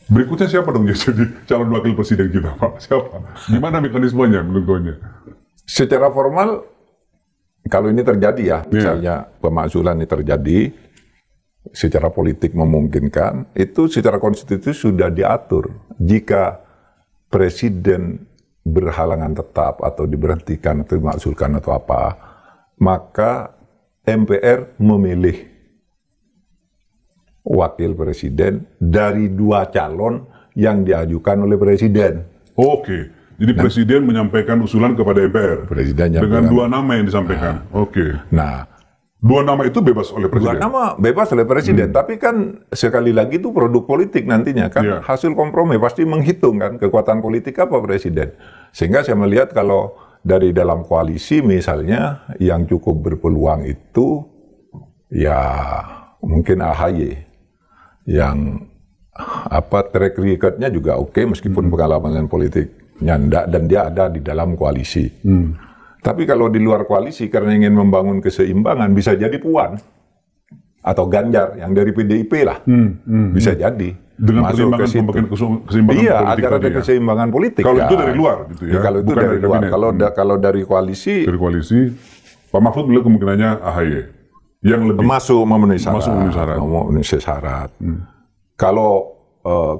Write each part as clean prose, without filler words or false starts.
Berikutnya siapa dong jadi calon wakil presiden kita, Pak? Siapa? Gimana mekanismenya menentunya? Secara formal, kalau ini terjadi ya, misalnya pemakzulan ini terjadi, secara politik memungkinkan, itu secara konstitusi sudah diatur. Jika presiden berhalangan tetap atau diberhentikan atau dimakzulkan atau apa, maka MPR memilih wakil presiden dari 2 calon yang diajukan oleh presiden. Oke, jadi presiden menyampaikan usulan kepada MPR dengan 2 nama yang disampaikan. Oke. Nah, 2 nama itu bebas oleh presiden. 2 nama bebas oleh presiden, tapi kan sekali lagi itu produk politik nantinya kan, hasil kompromi pasti menghitung kan kekuatan politik apa presiden. Sehingga saya melihat kalau dari dalam koalisi misalnya yang cukup berpeluang itu ya mungkin AHY yang track record-nya juga oke, meskipun pengalaman politiknya enggak, dan dia ada di dalam koalisi. Tapi kalau di luar koalisi karena ingin membangun keseimbangan, bisa jadi Puan atau Ganjar yang dari PDIP lah, bisa jadi dengan masuk ke situ. Keseimbangan iya, politik agar ada keseimbangan politik. Kalau ya. itu dari luar gitu ya. Kalau itu bukan dari luar. Kalau dari koalisi, Pak Mahfud bilang kemungkinannya AHY yang lebih masuk memenuhi syarat. Kalau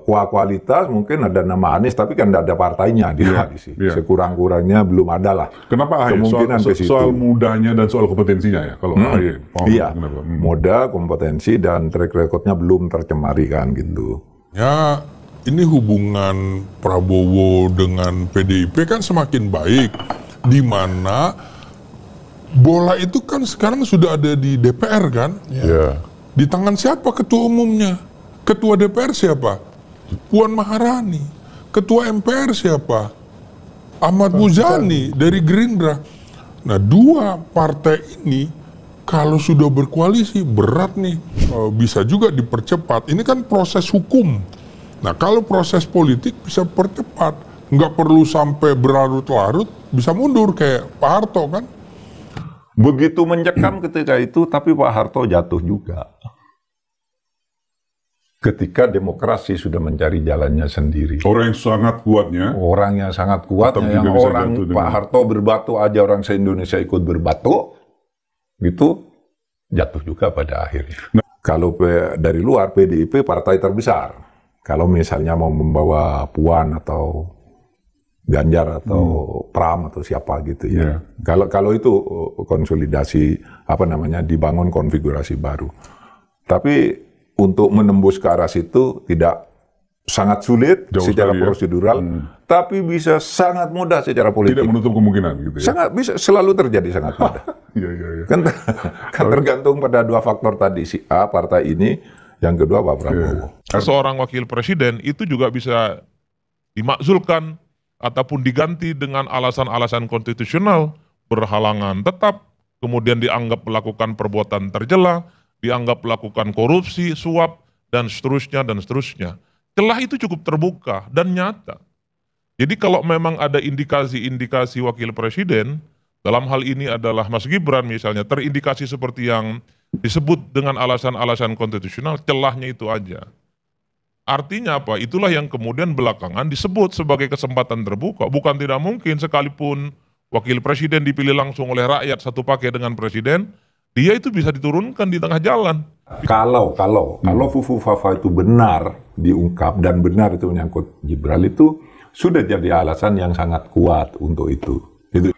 kualitas mungkin ada nama Anies, tapi kan tidak ada partainya di koalisi. Sekurang-kurangnya belum ada lah. Kenapa AHY? Kemungkinan soal mudahnya dan soal kompetensinya ya kalau AHY. Iya, mudah, kompetensi dan track recordnya belum tercemari kan gitu. Ya, ini hubungan Prabowo dengan PDIP kan semakin baik, di mana bola itu kan sekarang sudah ada di DPR kan? Di tangan siapa ketua umumnya? Ketua DPR siapa? Puan Maharani. Ketua MPR siapa? Ahmad Muzani dari Gerindra. Nah, 2 partai ini kalau sudah berkoalisi berat nih, bisa juga dipercepat. Ini kan proses hukum. Nah, kalau proses politik bisa percepat, nggak perlu sampai berlarut-larut, bisa mundur kayak Pak Harto kan? Begitu mencekam ketika itu, tapi Pak Harto jatuh juga. Ketika demokrasi sudah mencari jalannya sendiri. Orang yang sangat kuatnya. Orang yang sangat kuatnya, yang orang Pak Harto berbatu aja orang se-Indonesia ikut berbatu, gitu, jatuh juga pada akhirnya. Nah, kalau dari luar, PDIP partai terbesar. Kalau misalnya mau membawa Puan atau Ganjar atau Pram atau siapa gitu ya. Kalau itu konsolidasi dibangun konfigurasi baru. Tapi untuk menembus ke arah situ tidak sangat sulit secara prosedural, tapi bisa sangat mudah secara politik. Tidak menutup kemungkinan gitu ya. Sangat bisa, selalu terjadi sangat mudah. Kan tergantung pada 2 faktor tadi, si A partai ini, yang kedua Pak Prabowo. Seorang wakil presiden itu juga bisa dimakzulkan ataupun diganti dengan alasan-alasan konstitusional, berhalangan tetap, kemudian dianggap melakukan perbuatan tercela, dianggap melakukan korupsi, suap, dan seterusnya, dan seterusnya. Celah itu cukup terbuka dan nyata. Jadi kalau memang ada indikasi-indikasi wakil presiden, dalam hal ini adalah Mas Gibran misalnya, terindikasi seperti yang disebut dengan alasan-alasan konstitusional, celahnya itu aja. Artinya apa? Itulah yang kemudian belakangan disebut sebagai kesempatan terbuka. Bukan tidak mungkin sekalipun wakil presiden dipilih langsung oleh rakyat satu paket dengan presiden, dia itu bisa diturunkan di tengah jalan. Kalau Fufu Fafa itu benar diungkap dan benar itu menyangkut Gibran, itu sudah jadi alasan yang sangat kuat untuk itu.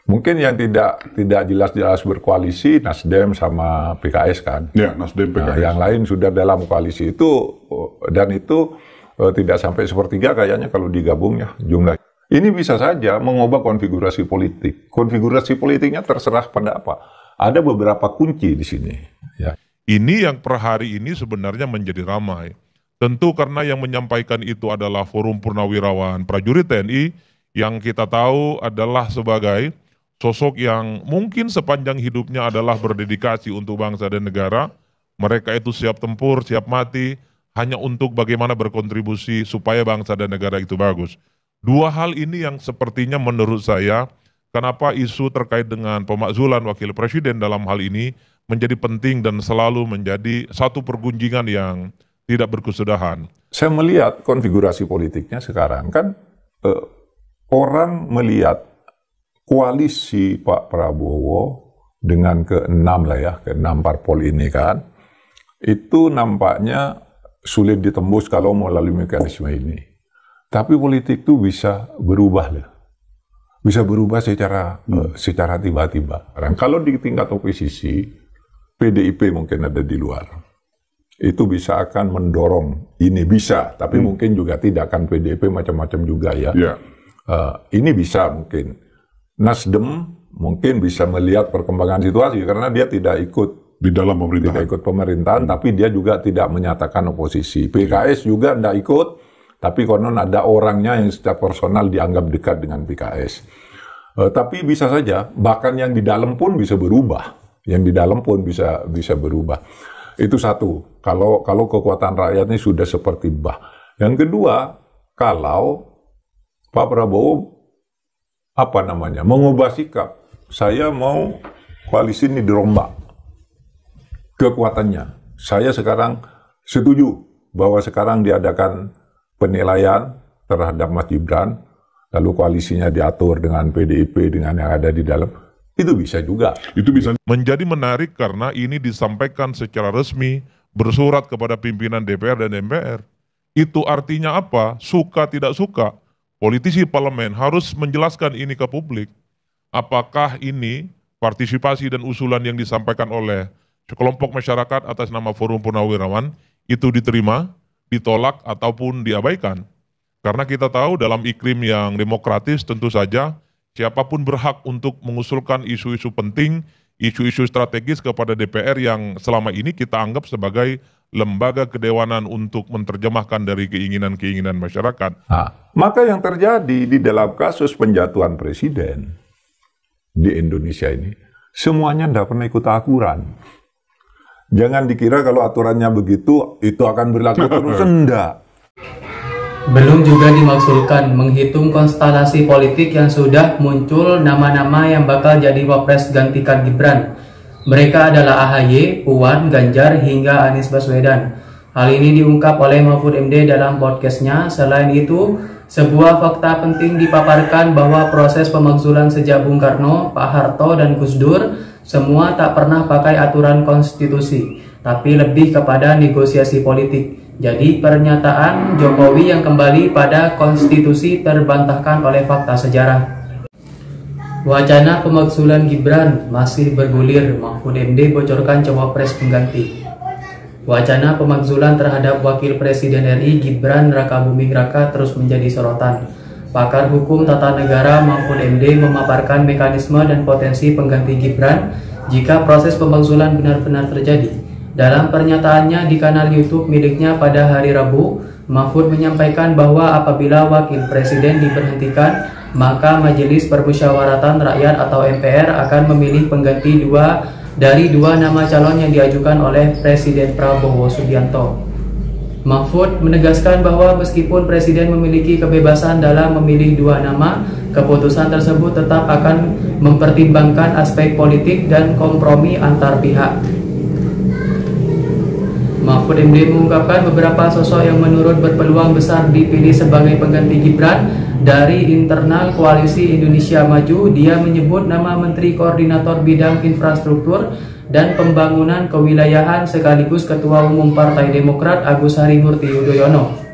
Mungkin yang tidak jelas-jelas berkoalisi Nasdem sama PKS kan. Ya, Nasdem PKS. Nah, yang lain sudah dalam koalisi itu, dan itu tidak sampai 1/3 kayaknya kalau digabung ya jumlah. Ini bisa saja mengubah konfigurasi politik. Konfigurasi politiknya terserah pada apa. Ada beberapa kunci di sini. Ya. Ini yang per hari ini sebenarnya menjadi ramai. Tentu karena yang menyampaikan itu adalah Forum Purnawirawan Prajurit TNI, yang kita tahu adalah sebagai sosok yang mungkin sepanjang hidupnya adalah berdedikasi untuk bangsa dan negara. Mereka itu siap tempur, siap mati, hanya untuk bagaimana berkontribusi supaya bangsa dan negara itu bagus. 2 hal ini yang sepertinya menurut saya, kenapa isu terkait dengan pemakzulan wakil presiden dalam hal ini menjadi penting dan selalu menjadi satu pergunjingan yang tidak berkesudahan. Saya melihat konfigurasi politiknya sekarang kan orang melihat koalisi Pak Prabowo dengan ke-6 lah ya, ke-6 parpol ini kan, itu nampaknya sulit ditembus kalau melalui mekanisme ini. Tapi politik itu bisa berubah loh. Bisa berubah secara tiba-tiba. Kalau di tingkat oposisi, PDIP mungkin ada di luar. Itu bisa akan mendorong, ini bisa, tapi mungkin juga tidak, kan PDIP macam-macam juga ya. Ini bisa mungkin. Nasdem mungkin bisa melihat perkembangan situasi karena dia tidak ikut di dalam pemerintahan. Tidak ikut pemerintahan, tapi dia juga tidak menyatakan oposisi. PKS juga tidak ikut, tapi konon ada orangnya yang secara personal dianggap dekat dengan PKS. Tapi bisa saja, bahkan yang di dalam pun bisa berubah. Yang di dalam pun bisa berubah. Itu satu, kalau kekuatan rakyatnya sudah seperti bah. Yang kedua, kalau Pak Prabowo mengubah sikap, saya mau koalisi ini dirombak kekuatannya. Saya sekarang setuju bahwa sekarang diadakan penilaian terhadap Mas Gibran, lalu koalisinya diatur dengan PDIP, dengan yang ada di dalam. Itu bisa juga. Itu bisa menjadi menarik karena ini disampaikan secara resmi, bersurat kepada pimpinan DPR dan MPR. Itu artinya apa? Suka tidak suka, politisi parlemen harus menjelaskan ini ke publik. Apakah ini partisipasi dan usulan yang disampaikan oleh sekelompok masyarakat atas nama Forum Purnawirawan itu diterima, ditolak, ataupun diabaikan. Karena kita tahu dalam iklim yang demokratis tentu saja siapapun berhak untuk mengusulkan isu-isu penting, isu-isu strategis kepada DPR yang selama ini kita anggap sebagai lembaga kedewanan untuk menerjemahkan dari keinginan-keinginan masyarakat. Maka yang terjadi di dalam kasus penjatuhan presiden di Indonesia ini, semuanya tidak pernah ikut aturan. Jangan dikira kalau aturannya begitu, itu akan berlaku terus, enggak. Belum juga dimaksudkan menghitung konstelasi politik yang sudah muncul nama-nama yang bakal jadi wapres gantikan Gibran. Mereka adalah AHY, Puan, Ganjar, hingga Anies Baswedan. Hal ini diungkap oleh Mahfud MD dalam podcastnya. Selain itu, sebuah fakta penting dipaparkan bahwa proses pemakzulan sejak Bung Karno, Pak Harto, dan Gus Dur semua tak pernah pakai aturan konstitusi, tapi lebih kepada negosiasi politik. Jadi pernyataan Jokowi yang kembali pada konstitusi terbantahkan oleh fakta sejarah. Wacana pemakzulan Gibran masih bergulir, Mahfud MD bocorkan cawapres pengganti. Wacana pemakzulan terhadap Wakil Presiden RI Gibran Rakabuming Raka terus menjadi sorotan. Pakar hukum tata negara Mahfud MD memaparkan mekanisme dan potensi pengganti Gibran jika proses pemakzulan benar-benar terjadi. Dalam pernyataannya di kanal YouTube miliknya pada hari Rabu, Mahfud menyampaikan bahwa apabila Wakil Presiden diberhentikan, maka Majelis Permusyawaratan Rakyat atau MPR akan memilih pengganti dari dua nama calon yang diajukan oleh Presiden Prabowo Subianto. Mahfud menegaskan bahwa meskipun Presiden memiliki kebebasan dalam memilih dua nama, keputusan tersebut tetap akan mempertimbangkan aspek politik dan kompromi antar pihak. Mahfud MD mengungkapkan beberapa sosok yang menurut berpeluang besar dipilih sebagai pengganti Gibran dari internal Koalisi Indonesia Maju. Dia menyebut nama Menteri Koordinator Bidang Infrastruktur dan Pembangunan Kewilayahan sekaligus Ketua Umum Partai Demokrat Agus Harimurti Yudhoyono.